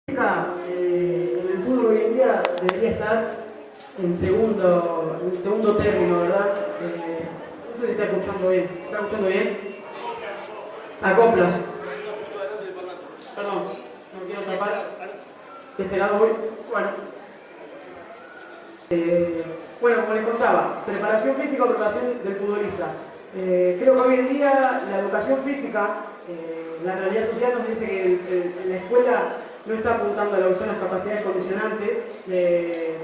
En el fútbol hoy en día debería estar en segundo término, ¿verdad? No sé si está escuchando bien. ¿Está escuchando bien? Acopla. Perdón, no quiero tapar. De este lado voy. Bueno, como les contaba, preparación física o preparación del futbolista. Creo que hoy en día la educación física, la realidad social nos dice que la escuela no está apuntando a lo que son las capacidades condicionantes de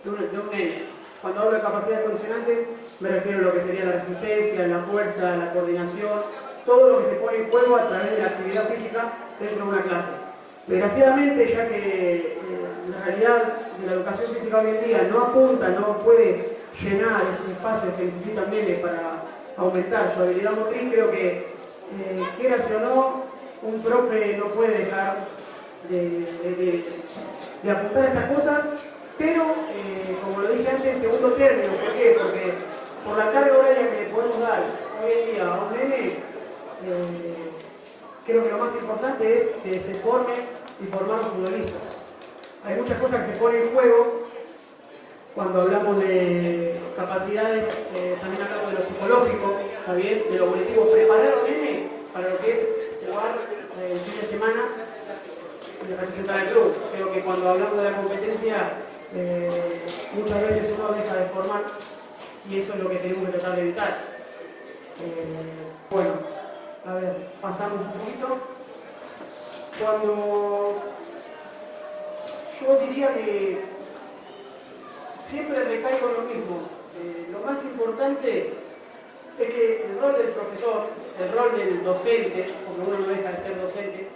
un nene. Cuando hablo de capacidades condicionantes me refiero a lo que sería la resistencia, la fuerza, la coordinación, todo lo que se pone en juego a través de la actividad física dentro de una clase. Desgraciadamente, ya que la realidad de la educación física hoy en día no apunta, no puede llenar esos espacios que necesitan nenes para aumentar su habilidad motriz, creo que, quieras o no, un profe no puede dejar de apuntar a estas cosas, pero, como lo dije antes, en segundo término. ¿Por qué? Porque por la carga horaria que le podemos dar hoy en día a un nene, creo que lo más importante es que se forme y formar los futbolistas. Hay muchas cosas que se ponen en juego cuando hablamos de capacidades, también hablamos de lo psicológico, ¿está bien? De lo objetivo, preparar a un nene para lo que es jugar el fin de semana y representar al club. Creo que cuando hablamos de la competencia, muchas veces uno deja de formar y eso es lo que tenemos que tratar de evitar. Bueno, a ver, pasamos un poquito. Cuando yo diría que siempre recaigo en lo mismo, lo más importante es que el rol del profesor, el rol del docente, porque uno no deja de ser docente,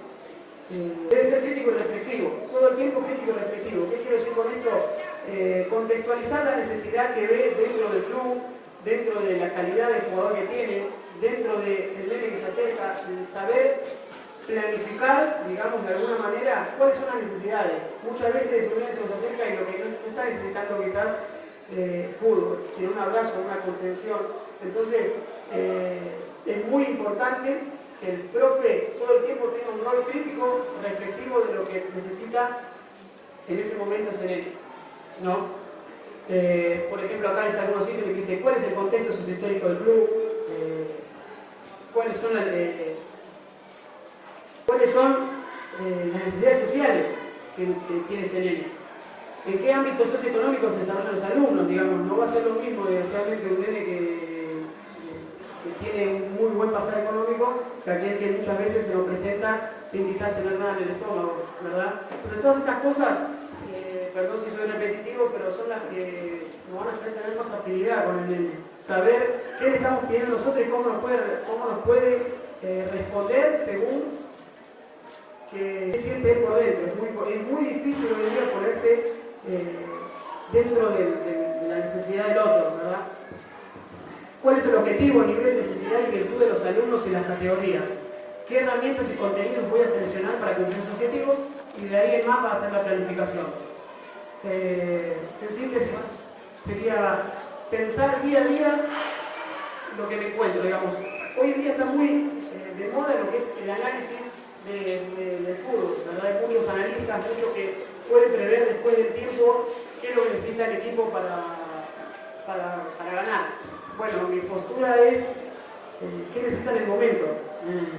debe ser crítico y reflexivo, todo el tiempo crítico y reflexivo. ¿Qué quiero decir con esto? Contextualizar la necesidad que ve dentro del club, dentro de la calidad del jugador que tiene, dentro del nene que se acerca, saber planificar, digamos, de alguna manera, cuáles son las necesidades. Muchas veces un nene se nos acerca y lo que no está necesitando quizás fútbol, sino un abrazo, una contención. Entonces, es muy importante que el profe todo el tiempo tenga un rol crítico, reflexivo de lo que necesita en ese momento ese nene, ¿no? Por ejemplo, acá hay algunos sitios que dice cuál es el contexto sociohistórico del club, cuáles son las necesidades sociales que tiene ese nene, en qué ámbito socioeconómico se desarrollan los alumnos, digamos. No va a ser lo mismo, desgraciadamente, un nene que tiene un muy buen pasar económico que aquel que muchas veces se lo presenta sin quizás tener nada en el estómago, ¿verdad? Entonces todas estas cosas, perdón si soy repetitivo, pero son las que nos van a hacer tener más afinidad con el nene. Saber qué le estamos pidiendo nosotros y cómo nos puede responder según que siente él por dentro. Es muy difícil hoy en día ponerse dentro de la necesidad del otro, ¿verdad? ¿Cuál es el objetivo, nivel, necesidad y virtud de los alumnos y las categorías? ¿Qué herramientas y contenidos voy a seleccionar para cumplir sus objetivos? Y de ahí en más va a hacer la planificación. En síntesis, sería pensar día a día lo que me encuentro, digamos. Hoy en día está muy de moda lo que es el análisis del fútbol, ¿verdad? Hay muchos analistas, muchos que pueden prever después del tiempo qué es lo que necesita el equipo para ganar. Bueno, mi postura es qué necesita en el momento.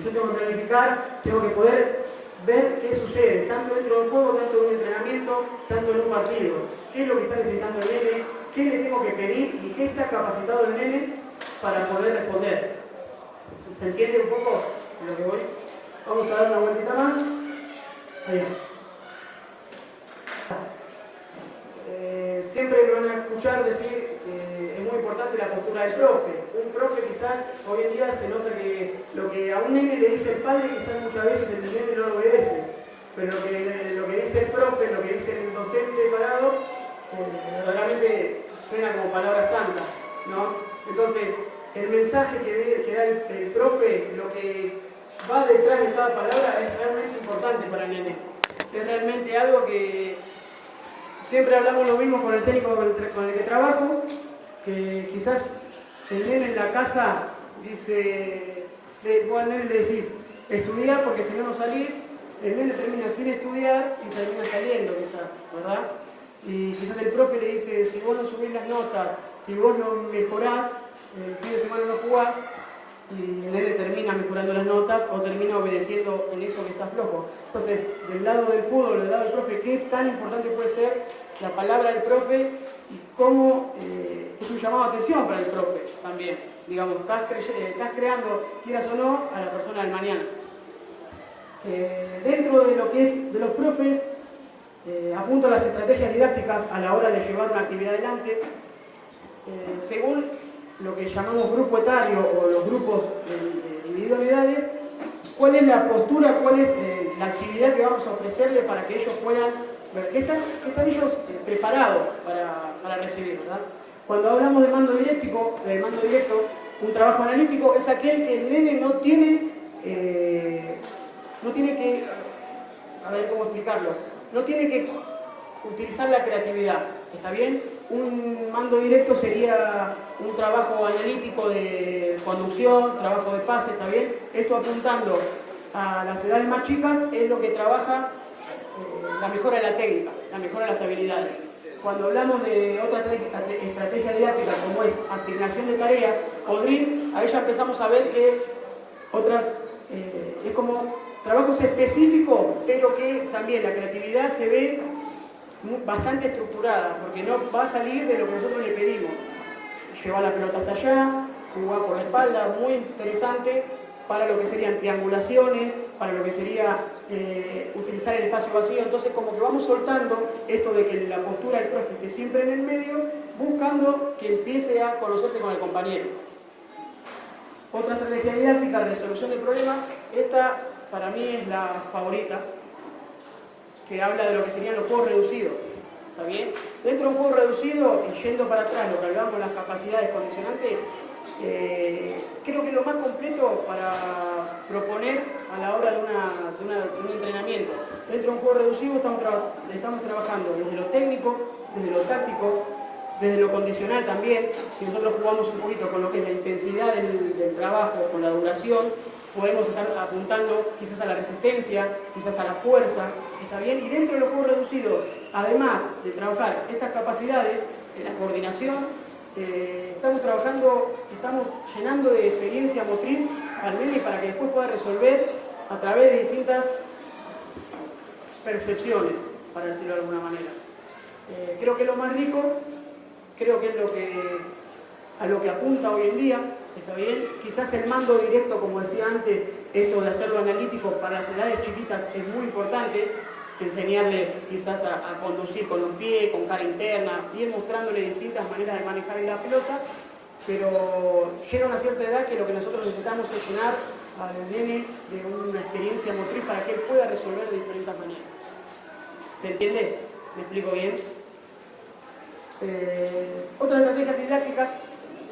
Yo tengo que planificar, tengo que poder ver qué sucede, tanto dentro del juego, tanto en un entrenamiento, tanto en un partido. ¿Qué es lo que está necesitando el nene? ¿Qué le tengo que pedir? ¿Y qué está capacitado el nene para poder responder? ¿Se entiende un poco de lo que voy? Vamos a dar una vueltita más. Ahí. Siempre me van a escuchar decir que es muy importante la postura del profe. Un profe quizás hoy en día se nota que lo que a un nene le dice el padre quizás muchas veces el nene no lo obedece. Pero lo que dice el profe, lo que dice el docente parado, verdaderamente suena como palabra santa, ¿no? Entonces, el mensaje que da el profe, lo que va detrás de cada palabra es realmente importante para el nene. Es realmente algo que siempre hablamos lo mismo con el técnico con el que trabajo, que quizás el nene en la casa dice, vos al nene le decís, estudiá porque si no no salís, el nene termina sin estudiar y termina saliendo quizás, ¿verdad? Y quizás el profe le dice, si vos no subís las notas, si vos no mejorás, el fin de semana no jugás, y el nene termina mejorando las notas o termina obedeciendo en eso que está flojo. Entonces, del lado del fútbol, del lado del profe, ¿qué tan importante puede ser la palabra del profe y cómo es un llamado de atención para el profe también? Digamos, estás creando, quieras o no, a la persona del mañana. Dentro de lo que es de los profes, apunto a las estrategias didácticas a la hora de llevar una actividad adelante, según lo que llamamos grupo etario o los grupos de individualidades, cuál es la postura, cuál es la actividad que vamos a ofrecerle para que ellos puedan ver qué están ellos preparados para recibir, ¿verdad? Cuando hablamos del mando directo, un trabajo analítico es aquel que el nene no tiene que, a ver cómo explicarlo, no tiene que utilizar la creatividad, ¿está bien? Un mando directo sería un trabajo analítico de conducción, trabajo de pase, ¿está bien? Esto apuntando a las edades más chicas es lo que trabaja la mejora de la técnica, la mejora de las habilidades. Cuando hablamos de otra estrategia didáctica como es asignación de tareas o drill, ahí ya empezamos a ver que es como trabajos específicos, pero que también la creatividad se ve bastante estructurada, porque no va a salir de lo que nosotros le pedimos. Llevar la pelota hasta allá, jugar por la espalda, muy interesante para lo que serían triangulaciones, para lo que sería utilizar el espacio vacío. Entonces como que vamos soltando esto de que la postura del profe esté siempre en el medio, buscando que empiece a conocerse con el compañero. Otra estrategia didáctica, resolución de problemas, esta para mí es la favorita, que habla de lo que serían los juegos reducidos, ¿está bien? Dentro de un juego reducido, y yendo para atrás, lo que hablamos de las capacidades condicionantes, creo que es lo más completo para proponer a la hora de un entrenamiento. Dentro de un juego reducido estamos trabajando desde lo técnico, desde lo táctico, desde lo condicional también. Si nosotros jugamos un poquito con lo que es la intensidad del trabajo, con la duración, podemos estar apuntando quizás a la resistencia, quizás a la fuerza, ¿está bien? Y dentro de los juegos reducidos, además de trabajar estas capacidades, la coordinación, estamos llenando de experiencia motriz al nene para que después pueda resolver a través de distintas percepciones, para decirlo de alguna manera. Creo que es lo más rico, creo que es a lo que apunta hoy en día, ¿está bien? Quizás el mando directo, como decía antes, esto de hacerlo analítico para las edades chiquitas es muy importante, enseñarle quizás a conducir con un pie, con cara interna, ir mostrándole distintas maneras de manejar la pelota, pero llega una cierta edad que lo que nosotros necesitamos es llenar al nene de una experiencia motriz para que él pueda resolver de diferentes maneras. ¿Se entiende? ¿Me explico bien? Otras estrategias didácticas,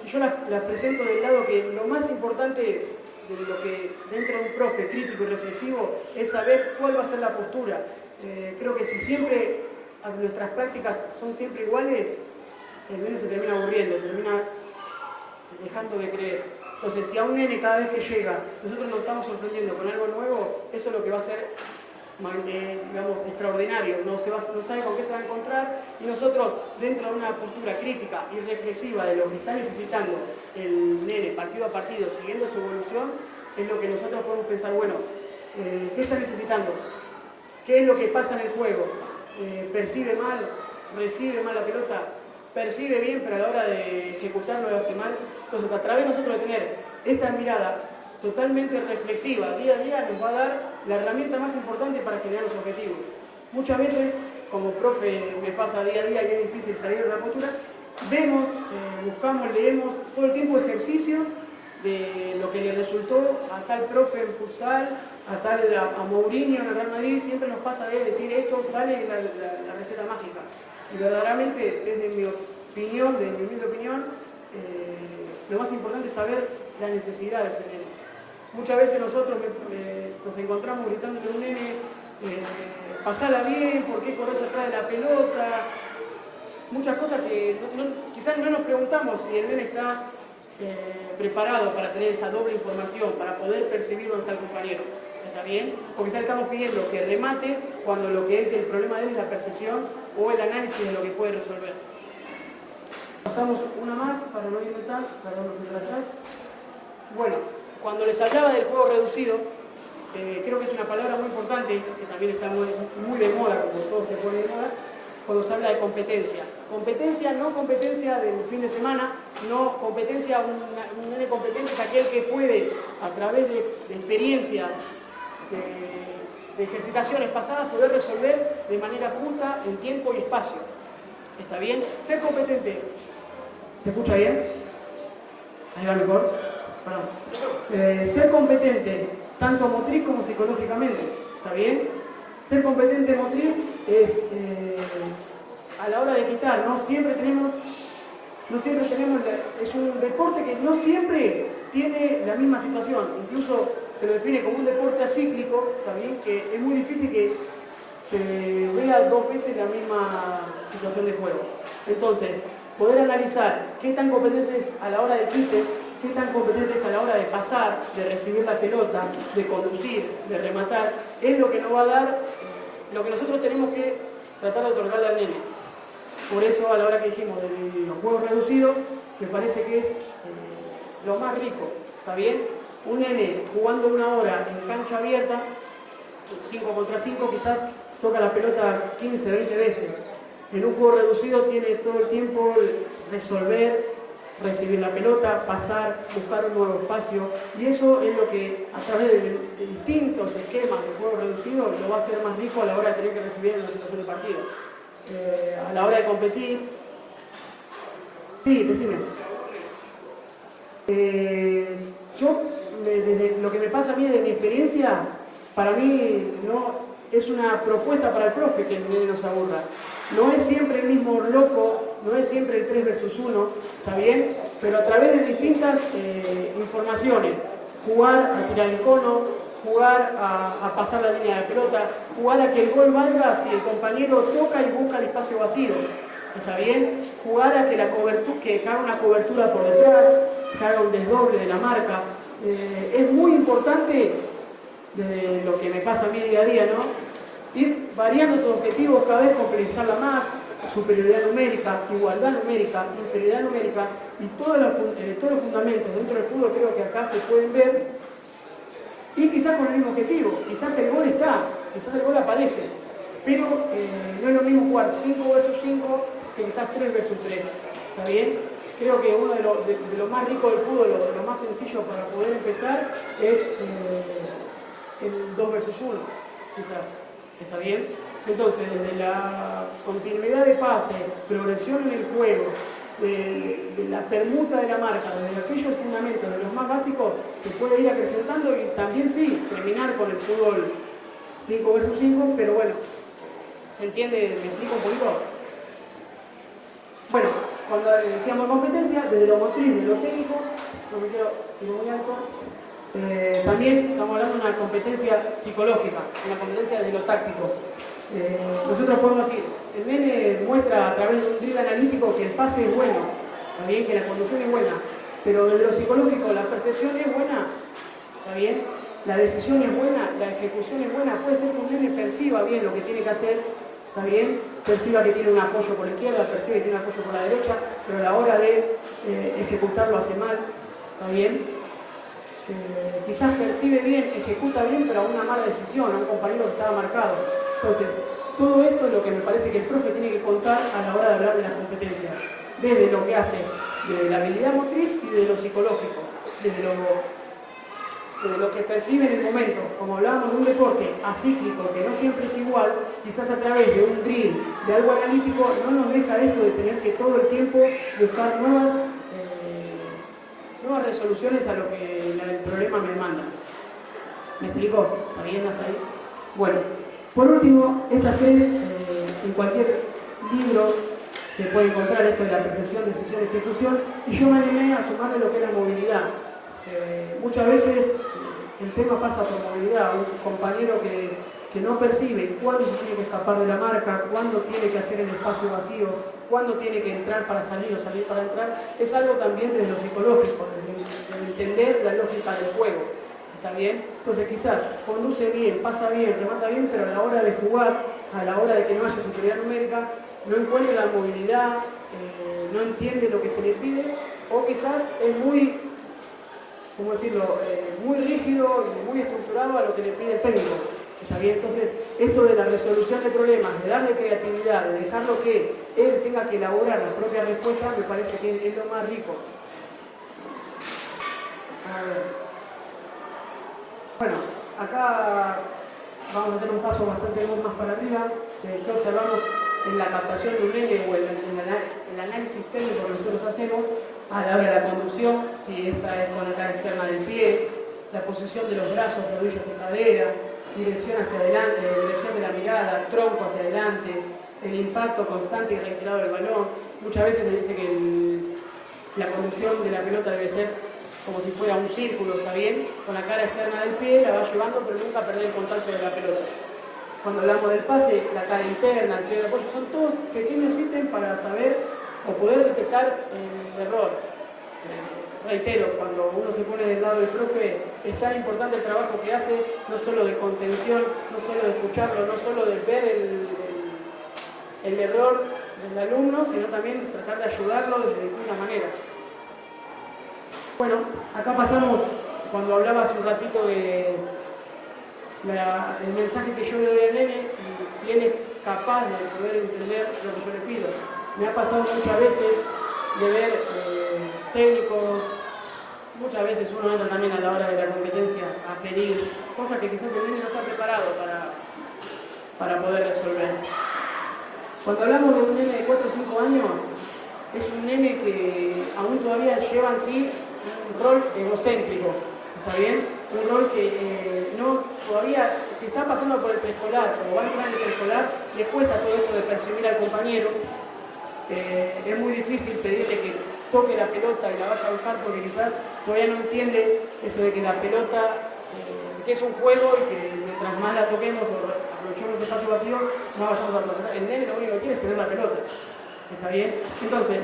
yo las presento del lado que lo más importante de lo que dentro de un profe crítico y reflexivo es saber cuál va a ser la postura. Creo que si siempre nuestras prácticas son siempre iguales, el nene se termina aburriendo, termina dejando de creer. Entonces, si a un nene cada vez que llega, nosotros lo estamos sorprendiendo con algo nuevo, eso es lo que va a ser, digamos, extraordinario. No sabe con qué se va a encontrar, y nosotros, dentro de una postura crítica y reflexiva de lo que está necesitando el nene partido a partido, siguiendo su evolución, es lo que nosotros podemos pensar, bueno, ¿qué está necesitando? ¿Qué es lo que pasa en el juego? ¿Percibe mal? ¿Recibe mal la pelota? ¿Percibe bien, pero a la hora de ejecutarlo lo hace mal? Entonces, a través de nosotros de tener esta mirada totalmente reflexiva, día a día, nos va a dar la herramienta más importante para generar los objetivos. Muchas veces, como profe me pasa día a día y es difícil salir de la postura, vemos, buscamos, leemos todo el tiempo ejercicios de lo que le resultó a tal profe en futsal, a Mourinho en el Real Madrid. Siempre nos pasa de decir esto sale en la receta mágica. Y verdaderamente, desde mi opinión, desde mi humilde opinión, lo más importante es saber las necesidades del nene. Muchas veces nosotros nos encontramos gritándole a un nene, pasala bien, ¿por qué corres atrás de la pelota? Muchas cosas que quizás no nos preguntamos si el nene está preparado para tener esa doble información, para poder percibir dónde está el compañero. ¿está bien? Porque ya le estamos pidiendo que remate cuando lo que el problema de él es la percepción o el análisis de lo que puede resolver. Pasamos una más para no inventar, para no ir atrás. Bueno, cuando les hablaba del juego reducido, creo que es una palabra muy importante, que también está muy de moda, como todo se pone de moda, cuando se habla de competencia. Competencia, no competencia del fin de semana, no competencia, un nene competente es aquel que puede, a través de experiencias, de ejercitaciones pasadas, poder resolver de manera justa en tiempo y espacio. ¿Está bien? Ser competente. ¿Se escucha bien? Ahí va mejor. Perdón. Ser competente, tanto motriz como psicológicamente. ¿Está bien? Ser competente motriz es a la hora de quitar, no siempre tenemos, es un deporte que no siempre tiene la misma situación, incluso se lo define como un deporte acíclico, también que es muy difícil que se vea dos veces la misma situación de juego. Entonces, poder analizar qué tan competente es a la hora del quite, qué tan competente es a la hora de pasar, de recibir la pelota, de conducir, de rematar, es lo que nos va a dar lo que nosotros tenemos que tratar de otorgarle al nene. Por eso, a la hora que dijimos de los juegos reducidos, me parece que es lo más rico, ¿está bien? Un nene jugando una hora en cancha abierta, 5 contra 5, quizás toca la pelota 15, 20 veces. En un juego reducido tiene todo el tiempo resolver, recibir la pelota, pasar, buscar un nuevo espacio, y eso es lo que a través de distintos esquemas de juego reducido lo va a hacer más rico a la hora de tener que recibir en una situación de partido. A la hora de competir. Sí, decime. Yo, desde lo que me pasa a mí de mi experiencia, para mí no es una propuesta para el profe que el nene no se aburra. No es siempre el mismo loco, no es siempre el 3 versus 1, ¿está bien? Pero a través de distintas informaciones, jugar a tirar el cono, jugar a pasar la línea de pelota, jugar a que el gol valga si el compañero toca y busca el espacio vacío, ¿está bien? Jugar a que que haga una cobertura por detrás, que haga un desdoble de la marca. Es muy importante, desde lo que me pasa a mí día a día, ¿no? Ir variando tus objetivos, cada vez complejizarla más, superioridad numérica, igualdad numérica, inferioridad numérica, y todos los fundamentos dentro del fútbol creo que acá se pueden ver, y quizás con el mismo objetivo, quizás el gol está, quizás el gol aparece, pero no es lo mismo jugar 5 versus 5 que quizás 3 versus 3, ¿está bien? Creo que uno de lo más ricos del fútbol, lo más sencillo para poder empezar es el 2 versus 1, quizás. ¿Está bien? Entonces, desde la continuidad de pase, progresión en el juego, de la permuta de la marca, desde aquellos fundamentos, de los más básicos, se puede ir acrecentando y también sí, terminar con el fútbol 5 versus 5, pero bueno, ¿se entiende? ¿Me explico un poquito? Bueno, cuando decíamos competencia, desde lo motriz, de lo técnico, no me quiero ir muy alto. También estamos hablando de una competencia psicológica, una competencia de lo táctico. Nosotros podemos decir, el nene muestra a través de un drill analítico que el pase es bueno, también que la conducción es buena, pero desde lo psicológico la percepción es buena, ¿está bien? La decisión es buena, la ejecución es buena, puede ser que un nene perciba bien lo que tiene que hacer, ¿está bien? Perciba que tiene un apoyo por la izquierda, perciba que tiene un apoyo por la derecha, pero a la hora de ejecutarlo hace mal, ¿está bien? Quizás percibe bien, ejecuta bien, pero a una mala decisión, a un compañero que estaba marcado. Entonces, todo esto es lo que me parece que el profe tiene que contar a la hora de hablar de las competencias, desde lo que hace, desde la habilidad motriz y desde lo psicológico, desde lo que percibe en el momento. Como hablábamos de un deporte acíclico que no siempre es igual, quizás a través de un drill, de algo analítico, no nos deja esto de tener que todo el tiempo buscar nuevas resoluciones a lo que el problema me manda. ¿Me explico? ¿Está bien hasta ahí? Bueno, por último, estas tres, en cualquier libro se puede encontrar esto de la percepción, decisión y ejecución, y yo me animé a sumarle lo que es la movilidad. Muchas veces el tema pasa por movilidad, un compañero que no percibe cuándo se tiene que escapar de la marca, cuándo tiene que hacer el espacio vacío, cuándo tiene que entrar para salir o salir para entrar, es algo también desde lo psicológico, desde entender la lógica del juego. ¿está bien? Entonces quizás conduce bien, pasa bien, remata bien, pero a la hora de jugar, a la hora de que no haya superioridad numérica, no encuentra la movilidad, no entiende lo que se le pide, o quizás es muy, ¿cómo decirlo?, muy rígido y muy estructurado a lo que le pide el técnico. ¿Está bien? Entonces, esto de la resolución de problemas, de darle creatividad, de dejarlo que él tenga que elaborar las propias respuestas, me parece que es lo más rico. A ver. Bueno, acá vamos a hacer un paso bastante más para arriba, que observamos en la captación de un nene o el análisis técnico que nosotros hacemos a la hora de la conducción, si esta es con la cara externa del pie, la posición de los brazos, rodillas y cadera, dirección hacia adelante, dirección de la mirada, tronco hacia adelante, el impacto constante y reiterado del balón. Muchas veces se dice que la conducción de la pelota debe ser como si fuera un círculo, ¿está bien? Con la cara externa del pie la va llevando, pero nunca perder el contacto de la pelota. Cuando hablamos del pase, la cara interna, el pie de apoyo, son todos pequeños ítems para saber o poder detectar el error. Reitero, cuando uno se pone del lado del profe, es tan importante el trabajo que hace, no solo de contención, no solo de escucharlo, no solo de ver el error del alumno, sino también tratar de ayudarlo de distintas maneras. Bueno, acá pasamos, cuando hablaba hace un ratito de el mensaje que yo le doy al nene, y si él es capaz de poder entender lo que yo le pido. Me ha pasado muchas veces de ver técnicos, muchas veces uno entra también a la hora de la competencia a pedir cosas que quizás el nene no está preparado para poder resolver. Cuando hablamos de un nene de 4 o 5 años, es un nene que aún todavía lleva en sí un rol egocéntrico, ¿está bien? Un rol que todavía, si está pasando por el preescolar o va a entrar en el preescolar, le cuesta todo esto de percibir al compañero. Es muy difícil pedirle que toque la pelota y la vaya a buscar porque quizás todavía no entiende esto de que la pelota, que es un juego y que mientras más la toquemos o aprovechemos el espacio vacío, no vayamos a aprovechar. El nene lo único que quiere es tener la pelota. ¿Está bien? Entonces,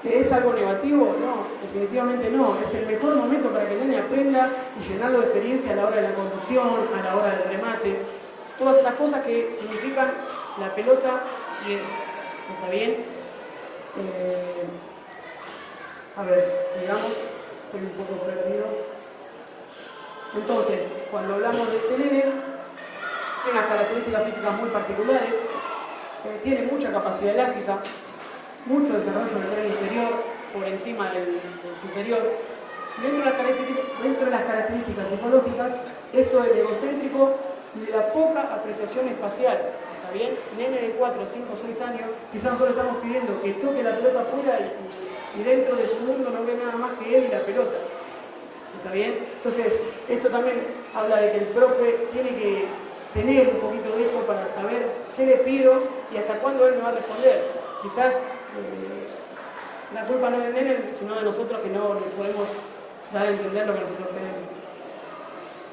¿es algo negativo? No, definitivamente no. Es el mejor momento para que el nene aprenda y llenarlo de experiencia a la hora de la conducción, a la hora del remate. Todas estas cosas que significan la pelota bien. ¿Está bien? A ver, digamos, estoy un poco perdido. Entonces, cuando hablamos de este nene, tiene unas características físicas muy particulares, tiene mucha capacidad elástica, mucho desarrollo del tren inferior por encima del superior. Dentro de las características psicológicas, esto es egocéntrico y de la poca apreciación espacial. ¿Está bien? Nene de 4, 5, 6 años, quizás nosotros estamos pidiendo que toque la pelota afuera y dentro de su mundo no ve nada más que él y la pelota. ¿Está bien? Entonces, esto también habla de que el profe tiene que tener un poquito de esto para saber qué le pido y hasta cuándo él me va a responder. Quizás la culpa no es del nene, sino de nosotros que no le podemos dar a entender lo que nosotros queremos.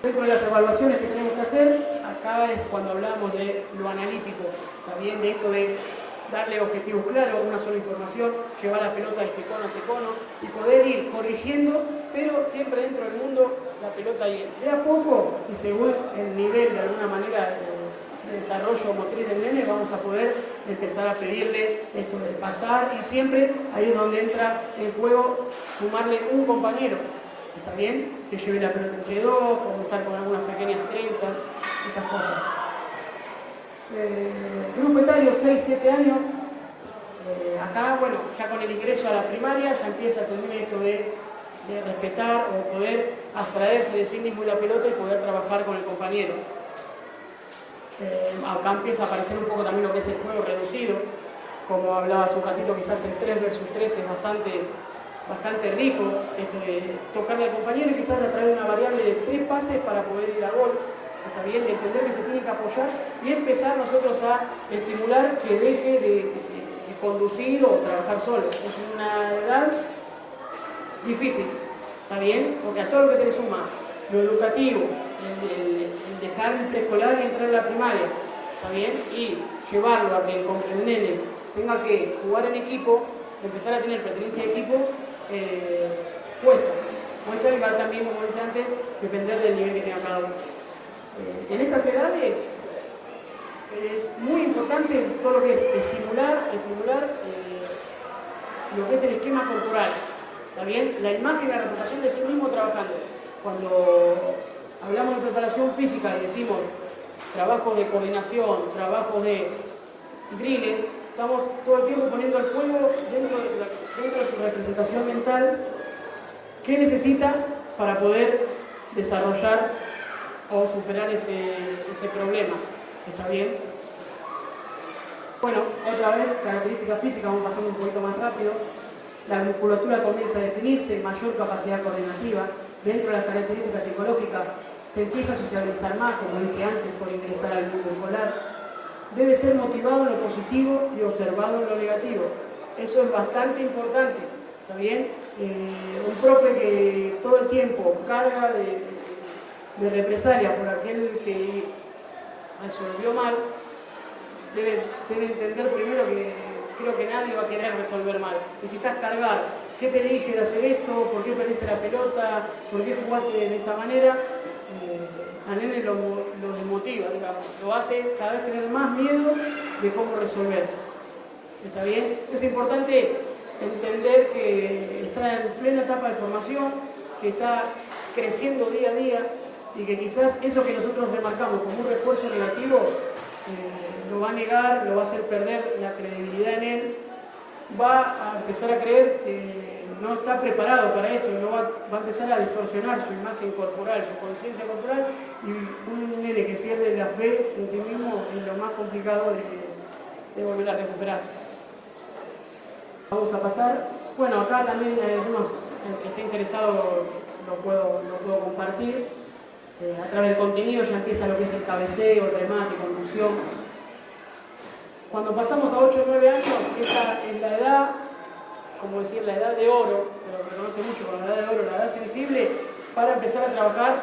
Dentro de las evaluaciones que tenemos que hacer, acá es cuando hablamos de lo analítico, también de esto de darle objetivos claros, una sola información, llevar la pelota de este cono a ese cono y poder ir corrigiendo, pero siempre dentro del mundo la pelota ahí. De a poco y según el nivel de alguna manera de desarrollo motriz del nene, vamos a poder empezar a pedirle esto de pasar y siempre ahí es donde entra el juego sumarle un compañero. ¿Está bien? Que lleve la pelota entre dos, comenzar con algunas pequeñas trenzas, esas cosas. Grupo etario 6-7 años. Acá, bueno, ya con el ingreso a la primaria ya empieza a tener esto de respetar o poder abstraerse de sí mismo y la pelota y poder trabajar con el compañero. Acá empieza a aparecer un poco también lo que es el juego reducido. Como hablaba hace un ratito, quizás el 3 versus 3 es bastante rico, esto de tocarle al compañero y quizás a través de una variable de 3 pases para poder ir a gol. Está bien, de entender que se tiene que apoyar y empezar nosotros a estimular que deje de conducir o trabajar solo. Es una edad difícil, ¿está bien? Porque a todo lo que se le suma lo educativo, el dejar el preescolar y entrar en la primaria, ¿está bien? Y llevarlo a que el nene tenga que jugar en equipo, empezar a tener pertenencia de equipo, cuesta. respuesta y va también, como decía antes, depender del nivel que tenga cada uno. En estas edades es muy importante todo lo que es estimular lo que es el esquema corporal, ¿está bien? La imagen y la reputación de sí mismo trabajando. Cuando hablamos de preparación física y decimos trabajos de coordinación, trabajos de drills, estamos todo el tiempo poniendo al juego dentro de su representación mental qué necesita para poder desarrollar o superar ese problema. ¿Está bien? Bueno, otra vez, características físicas, vamos pasando un poquito más rápido. La musculatura comienza a definirse, mayor capacidad coordinativa. Dentro de las características psicológicas se empieza a socializar más, como dije antes, por ingresar al mundo escolar. Debe ser motivado en lo positivo y observado en lo negativo. Eso es bastante importante, ¿está bien? Un profe que todo el tiempo carga de represalia por aquel que resolvió mal, debe entender primero que creo que nadie va a querer resolver mal. Y quizás cargar, ¿qué te dije de hacer esto? ¿Por qué perdiste la pelota? ¿Por qué jugaste de esta manera? Al nene lo desmotiva, digamos. Lo hace cada vez tener más miedo de cómo resolver. ¿Está bien? Es importante entender que está en plena etapa de formación, que está creciendo día a día y que quizás eso que nosotros remarcamos como un refuerzo negativo lo va a negar, lo va a hacer perder la credibilidad en él, va a empezar a creer que no está preparado para eso, no va a empezar a distorsionar su imagen corporal, su conciencia corporal, y un nene que pierde la fe en sí mismo es lo más complicado de volver a recuperar. Vamos a pasar, bueno, acá también el que esté interesado lo puedo compartir. A través del contenido ya empieza lo que es el cabeceo, el remate, conducción. Cuando pasamos a 8 o 9 años, esta es la edad, como decir, la edad de oro, se lo reconoce mucho con la edad de oro, la edad sensible, para empezar a trabajar.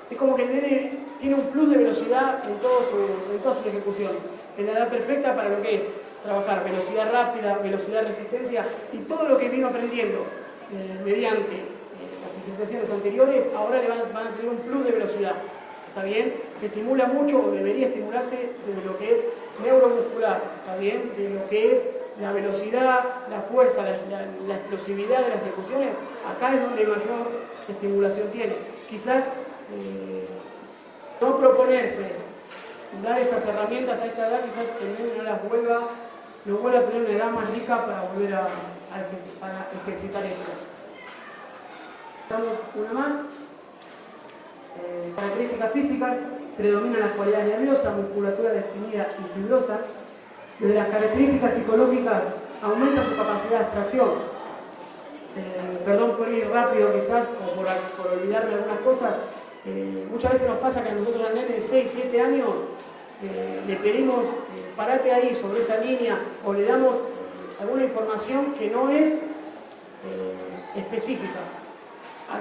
Es como que el nene tiene un plus de velocidad en toda su ejecución. Es la edad perfecta para lo que es trabajar velocidad rápida, velocidad resistencia y todo lo que vino aprendiendo mediante las ejercitaciones anteriores, ahora le van a tener un plus de velocidad. ¿Está bien? Se estimula mucho, o debería estimularse desde lo que es neuromuscular, ¿está bien? De lo que es la velocidad, la fuerza, la explosividad de las ejecuciones, acá es donde mayor estimulación tiene. Quizás no proponerse dar estas herramientas a esta edad, quizás el niño no vuelva a tener una edad más rica para volver a ejercitar esto. Damos una más. Características físicas, predominan las cualidades nerviosas, musculatura definida y fibrosa. Desde las características psicológicas, aumenta su capacidad de abstracción. Perdón por ir rápido quizás, o por olvidarme algunas cosas. Muchas veces nos pasa que a nosotros al nene de 6, 7 años le pedimos parate ahí sobre esa línea, o le damos alguna información que no es específica.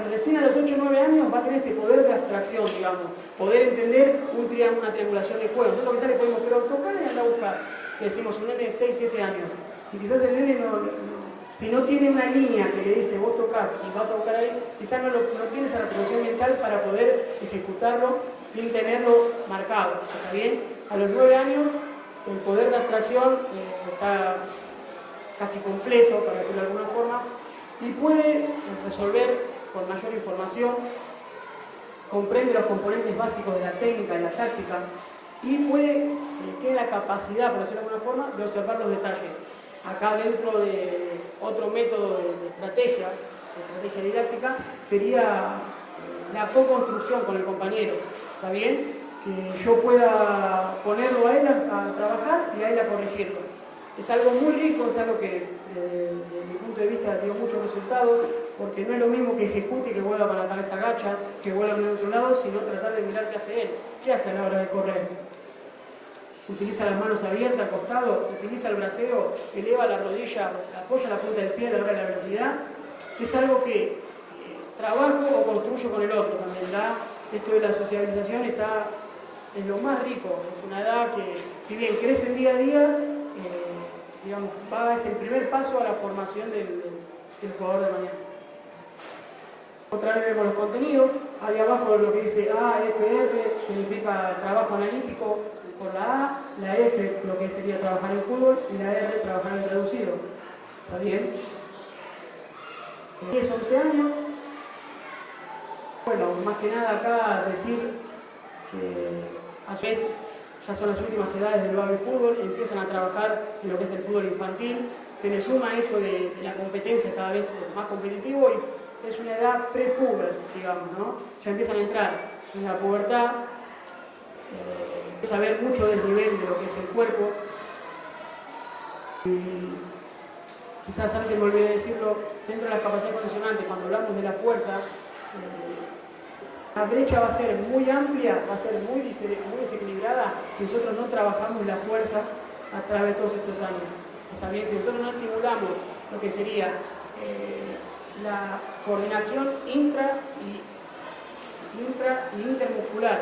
Recién a los 8 o 9 años va a tener este poder de abstracción, digamos, poder entender una triangulación de juegos. Nosotros quizás le podemos, pero tocar y andar a buscar. Le decimos un nene de 6, 7 años. Y quizás el nene si no tiene una línea que le dice vos tocás y vas a buscar ahí, quizás no tiene esa representación mental para poder ejecutarlo sin tenerlo marcado. ¿Está bien? A los 9 años el poder de abstracción está casi completo, para decirlo de alguna forma, y puede resolver con mayor información, comprende los componentes básicos de la técnica y la táctica y tiene la capacidad, por decirlo de alguna forma, de observar los detalles. Acá dentro de otro método de estrategia didáctica, sería la co-construcción con el compañero. ¿Está bien? Que yo pueda ponerlo a él a trabajar y a él a corregirlo. Es algo muy rico, es algo que desde mi punto de vista dio muchos resultados, porque no es lo mismo que ejecute y que vuelva con la cabeza agacha, que vuelva a otro lado, sino tratar de mirar qué hace él. ¿Qué hace a la hora de correr? Utiliza las manos abiertas al costado, utiliza el bracero, eleva la rodilla, apoya la punta del pie a la hora de la velocidad. Es algo que trabajo o construyo con el otro. También esto de la sociabilización es lo más rico. Es una edad que, si bien crece día a día, digamos, es el primer paso a la formación del jugador de mañana. Otra vez vemos los contenidos, ahí abajo lo que dice AFR significa trabajo analítico por la A, la F lo que sería trabajar en fútbol y la R trabajar en reducido. ¿Está bien? 10, 11 años. Bueno, más que nada acá decir que a su vez ya son las últimas edades del baby fútbol, empiezan a trabajar en lo que es el fútbol infantil, se le suma esto de la competencia cada vez más competitivo y es una edad pre-puber, digamos, ¿no? Ya empiezan a entrar en la pubertad, saber mucho del nivel de lo que es el cuerpo. Y quizás antes me olvidé decirlo, dentro de las capacidades condicionantes, cuando hablamos de la fuerza, la brecha va a ser muy amplia, va a ser muy desequilibrada si nosotros no trabajamos la fuerza a través de todos estos años. También si nosotros no estimulamos lo que sería la coordinación intra y intermuscular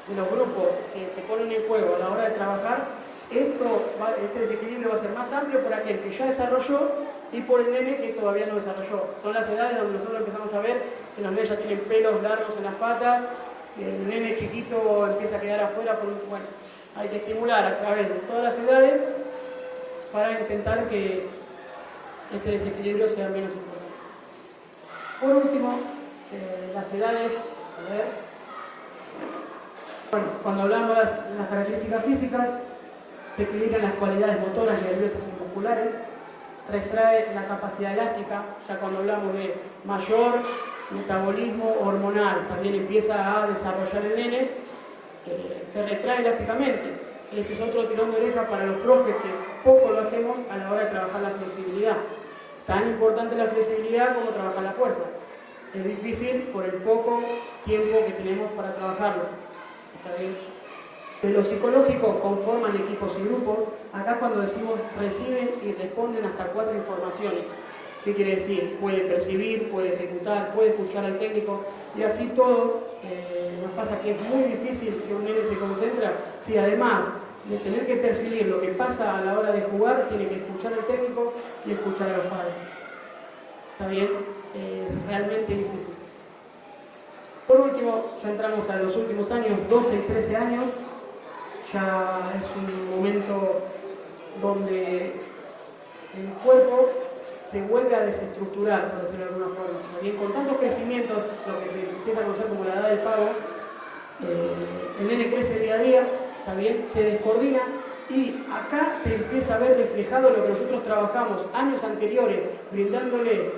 de los grupos que se ponen en juego a la hora de trabajar, este desequilibrio va a ser más amplio por aquel que ya desarrolló y por el nene que todavía no desarrolló. Son las edades donde nosotros empezamos a ver que los nenes ya tienen pelos largos en las patas, el nene chiquito empieza a quedar afuera. Bueno, hay que estimular a través de todas las edades para intentar que este desequilibrio sea menos importante. Por último, las edades, a ver. Bueno, cuando hablamos de las características físicas, se equilibran las cualidades motoras, nerviosas y musculares, retrae la capacidad elástica, ya cuando hablamos de mayor metabolismo hormonal, también empieza a desarrollar el nene, se retrae elásticamente. Ese es otro tirón de oreja para los profes que poco lo hacemos a la hora de trabajar la flexibilidad. Tan importante la flexibilidad como trabajar la fuerza. Es difícil por el poco tiempo que tenemos para trabajarlo. ¿Está bien? De lo psicológico conforman equipos y grupos. Acá cuando decimos reciben y responden hasta 4 informaciones. ¿Qué quiere decir? Puede percibir, puede ejecutar, puede escuchar al técnico y así todo. Nos pasa que es muy difícil que un nene se concentre si además de tener que percibir lo que pasa a la hora de jugar, tiene que escuchar al técnico y escuchar a los padres. ¿Está bien? Realmente difícil. Por último, ya entramos a los últimos años, 12 y 13 años. Ya es un momento donde el cuerpo se vuelve a desestructurar, por decirlo de alguna forma. Bien, con tantos crecimientos, lo que se empieza a conocer como la edad del pavo, el nene crece día a día, ¿está bien? Se descoordina y acá se empieza a ver reflejado lo que nosotros trabajamos años anteriores, brindándole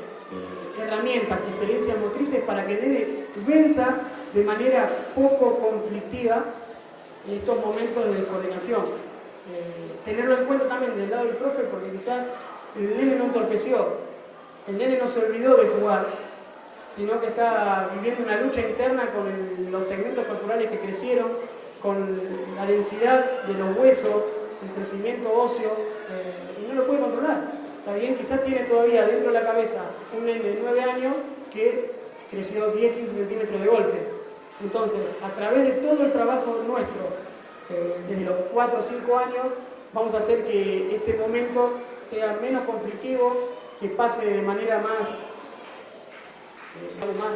herramientas, experiencias motrices para que el nene venza de manera poco conflictiva en estos momentos de descoordinación. Tenerlo en cuenta también del lado del profe, porque quizás el nene no entorpeció, el nene no se olvidó de jugar, sino que está viviendo una lucha interna con los segmentos corporales que crecieron, con la densidad de los huesos, el crecimiento óseo, y no lo puede controlar. Está bien, quizás tiene todavía dentro de la cabeza un nene de 9 años que creció 10-15 centímetros de golpe. Entonces, a través de todo el trabajo nuestro, desde los 4 o 5 años, vamos a hacer que este momento sea menos conflictivo, que pase de manera más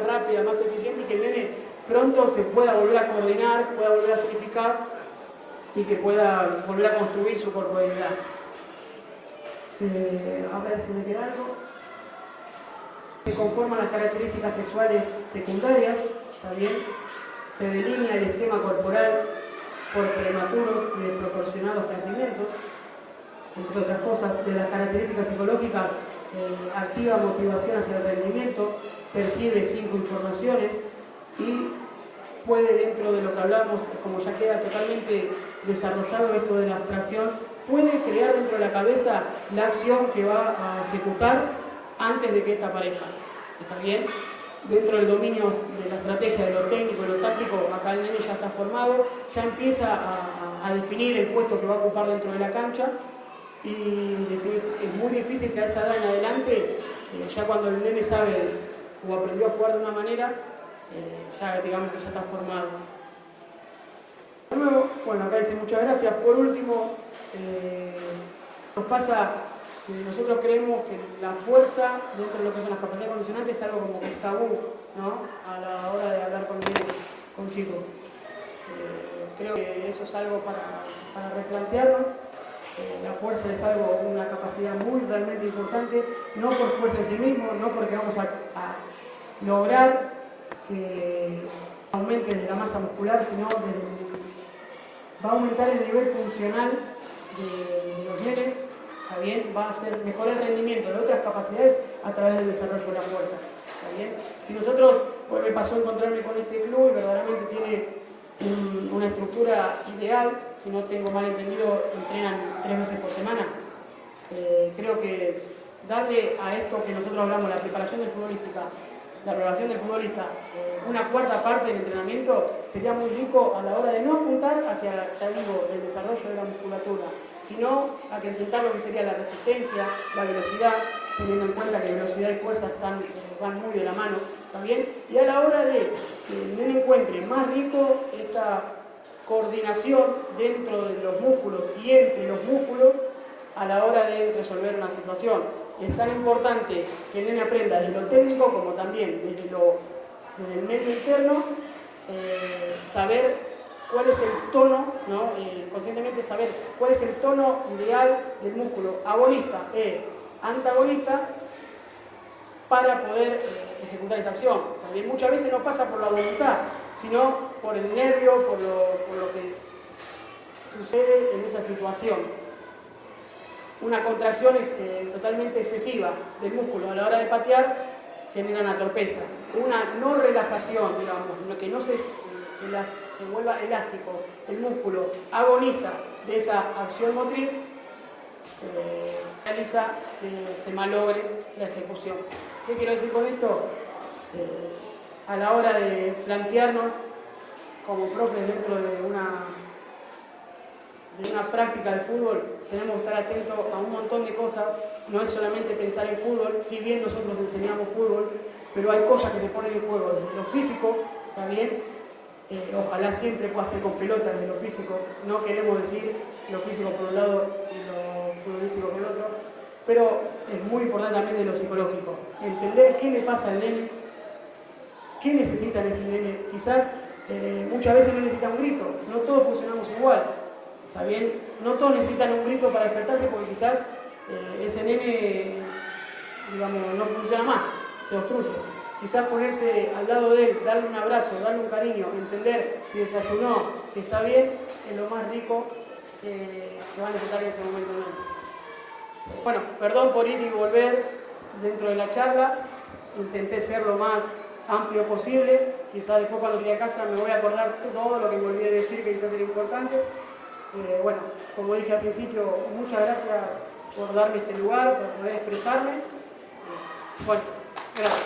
rápida, más eficiente y que el nene pronto se pueda volver a coordinar, pueda volver a ser eficaz y que pueda volver a construir su corporalidad. A ver si me queda algo. Se conforman las características sexuales secundarias, ¿está bien? Se delinea el esquema corporal por prematuros y desproporcionados crecimientos. Entre otras cosas, de las características psicológicas, activa motivación hacia el rendimiento, percibe 5 informaciones y puede, dentro de lo que hablamos, como ya queda totalmente desarrollado esto de la abstracción, puede crear dentro de la cabeza la acción que va a ejecutar antes de que esta aparezca. ¿Está bien? Dentro del dominio de la estrategia, de lo técnico y lo táctico, acá el nene ya está formado, ya empieza a definir el puesto que va a ocupar dentro de la cancha y es muy difícil que a esa edad en adelante, ya cuando el nene sabe o aprendió a jugar de una manera, ya digamos que ya está formado. De nuevo, bueno, acá dice muchas gracias. Por último, nos pasa que nosotros creemos que la fuerza dentro de lo que son las capacidades condicionantes es algo como que es tabú, ¿no? A la hora de hablar con chicos. Creo que eso es algo para replantearlo. La fuerza es algo, una capacidad muy realmente importante, no por fuerza en sí mismo, no porque vamos a lograr que aumente de la masa muscular, sino va a aumentar el nivel funcional de los nenes, ¿está bien? Va a hacer mejor el rendimiento de otras capacidades a través del desarrollo de la fuerza, ¿está bien? Si nosotros, hoy me pasó a encontrarme con este club y verdaderamente tiene una estructura ideal, si no tengo mal entendido, entrenan 3 veces por semana. Creo que darle a esto que nosotros hablamos, la preparación del futbolista, una cuarta parte del entrenamiento sería muy rico a la hora de no apuntar hacia, ya digo, el desarrollo de la musculatura, sino acrecentar lo que sería la resistencia, la velocidad, teniendo en cuenta que velocidad y fuerza van muy de la mano, ¿también? Y a la hora de que el nene encuentre más rico esta coordinación dentro de los músculos y entre los músculos a la hora de resolver una situación. Es tan importante que el nene aprenda desde lo técnico como también desde el medio interno, saber cuál es el tono, ¿no? Conscientemente saber cuál es el tono ideal del músculo agonista e antagonista para poder ejecutar esa acción. También muchas veces no pasa por la voluntad, sino por el nervio, por lo que sucede en esa situación. Una contracción totalmente excesiva del músculo a la hora de patear genera una torpeza. Una no relajación, digamos, que no se vuelva elástico el músculo agonista de esa acción motriz, realiza que se malogre la ejecución. ¿Qué quiero decir con esto? A la hora de plantearnos como profes dentro de una práctica de fútbol, tenemos que estar atentos a un montón de cosas. No es solamente pensar en fútbol, si bien nosotros enseñamos fútbol, pero hay cosas que se ponen en juego desde lo físico, ¿está bien? Ojalá siempre pueda ser con pelota desde lo físico, no queremos decir lo físico por un lado y lo futbolístico por el otro, pero es muy importante también de lo psicológico, entender qué le pasa al nene, qué necesita ese nene. Quizás muchas veces no necesita un grito, no todos funcionamos igual, ¿está bien? No todos necesitan un grito para despertarse porque quizás ese nene, digamos, no funciona más, se obstruye. Quizás ponerse al lado de él, darle un abrazo, darle un cariño, entender si desayunó, si está bien, es lo más rico que va a necesitar en ese momento. Bueno, perdón por ir y volver dentro de la charla, intenté ser lo más amplio posible, quizás después cuando llegue a casa me voy a acordar todo lo que me olvidé de decir que quizás era importante. Bueno, como dije al principio, muchas gracias por darme este lugar, por poder expresarme. Bueno, gracias.